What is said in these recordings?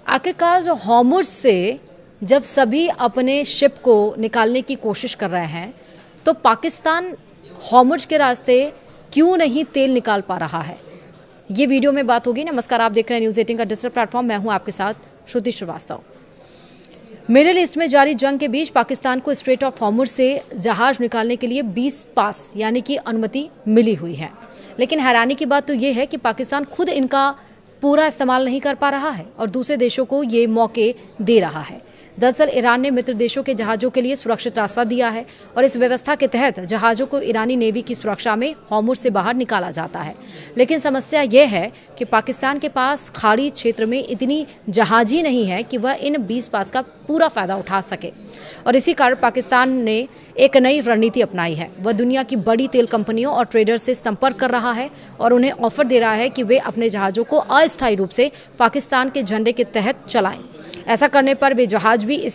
आखिरकार जो हॉर्मुज़ से जब सभी अपने शिप को निकालने की कोशिश कर रहे हैं तो पाकिस्तान हॉर्मुज़ के रास्ते क्यों नहीं तेल निकाल पा रहा है, ये वीडियो में बात होगी। नमस्कार, आप देख रहे हैं न्यूज़ 18 का डिजिटल प्लेटफॉर्म। मैं हूं आपके साथ श्रुति श्रीवास्तव। मिडिल ईस्ट में जारी जंग के बीच पाकिस्तान को स्ट्रेट ऑफ हॉर्मुज़ से जहाज निकालने के लिए 20 पास यानी कि अनुमति मिली हुई है, लेकिन हैरानी की बात तो ये है कि पाकिस्तान खुद इनका पूरा इस्तेमाल नहीं कर पा रहा है और दूसरे देशों को ये मौके दे रहा है। दरअसल ईरान ने मित्र देशों के जहाज़ों के लिए सुरक्षित रास्ता दिया है और इस व्यवस्था के तहत जहाज़ों को ईरानी नेवी की सुरक्षा में हॉर्मुज़ से बाहर निकाला जाता है। लेकिन समस्या यह है कि पाकिस्तान के पास खाड़ी क्षेत्र में इतनी जहाज़ ही नहीं है कि वह इन 20 पास का पूरा फ़ायदा उठा सके और इसी कारण पाकिस्तान ने एक नई रणनीति अपनाई है। वह दुनिया की बड़ी तेल कंपनियों और ट्रेडर से संपर्क कर रहा है और उन्हें ऑफर दे रहा है कि वे अपने जहाज़ों को अस्थायी रूप से पाकिस्तान के झंडे के तहत चलाएं। ऐसा करने पर वे जहाज भी इस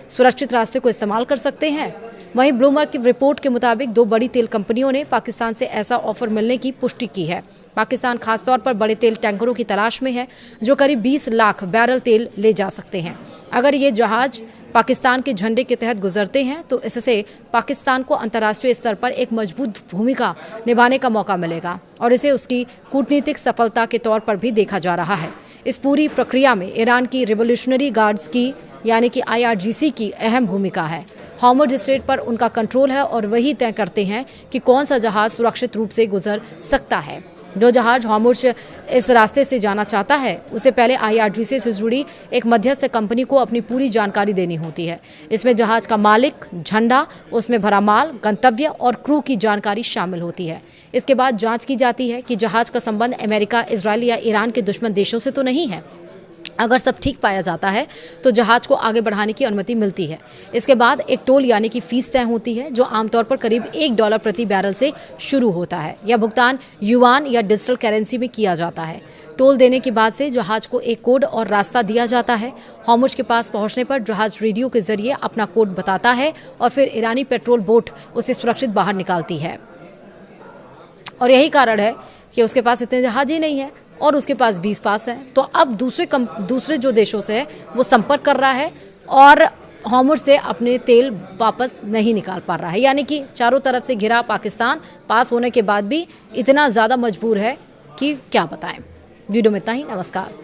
सुरक्षित रास्ते को इस्तेमाल कर सकते हैं। वहीं ब्लूमबर्ग की रिपोर्ट के मुताबिक 2 बड़ी तेल कंपनियों ने पाकिस्तान से ऐसा ऑफर मिलने की पुष्टि की है। पाकिस्तान खासतौर पर बड़े तेल टैंकरों की तलाश में है जो करीब 20 लाख बैरल तेल ले जा सकते हैं। अगर ये जहाज पाकिस्तान के झंडे के तहत गुजरते हैं तो इससे पाकिस्तान को अंतर्राष्ट्रीय स्तर पर एक मजबूत भूमिका निभाने का मौका मिलेगा और इसे उसकी कूटनीतिक सफलता के तौर पर भी देखा जा रहा है। इस पूरी प्रक्रिया में ईरान की रिवोल्यूशनरी गार्ड्स की यानी कि IRGC की अहम भूमिका है। हॉर्मुज़ स्ट्रेट पर उनका कंट्रोल है और वही तय करते हैं कि कौन सा जहाज सुरक्षित रूप से गुजर सकता है। जो जहाज हॉर्मुज़ इस रास्ते से जाना चाहता है उसे पहले IRGC से जुड़ी एक मध्यस्थ कंपनी को अपनी पूरी जानकारी देनी होती है। इसमें जहाज का मालिक, झंडा, उसमें भरा माल, गंतव्य और क्रू की जानकारी शामिल होती है। इसके बाद जांच की जाती है कि जहाज का संबंध अमेरिका, इजराइल या ईरान के दुश्मन देशों से तो नहीं है। अगर सब ठीक पाया जाता है तो जहाज को आगे बढ़ाने की अनुमति मिलती है। इसके बाद एक टोल यानी कि फीस तय होती है जो आमतौर पर करीब $1 प्रति बैरल से शुरू होता है। यह भुगतान युआन या डिजिटल करेंसी में किया जाता है। टोल देने के बाद से जहाज को एक कोड और रास्ता दिया जाता है। हॉर्मुज़ के पास पहुंचने पर जहाज रेडियो के जरिए अपना कोड बताता है और फिर ईरानी पेट्रोल बोट उसे सुरक्षित बाहर निकालती है। और यही कारण है कि उसके पास इतने जहाज ही नहीं है और उसके पास 20 पास है। तो अब दूसरे जो देशों से है वो संपर्क कर रहा है और हॉर्मुज़ से अपने तेल वापस नहीं निकाल पा रहा है, यानी कि चारों तरफ से घिरा पाकिस्तान पास होने के बाद भी इतना ज़्यादा मजबूर है कि क्या बताएं। वीडियो में इतना ही। नमस्कार।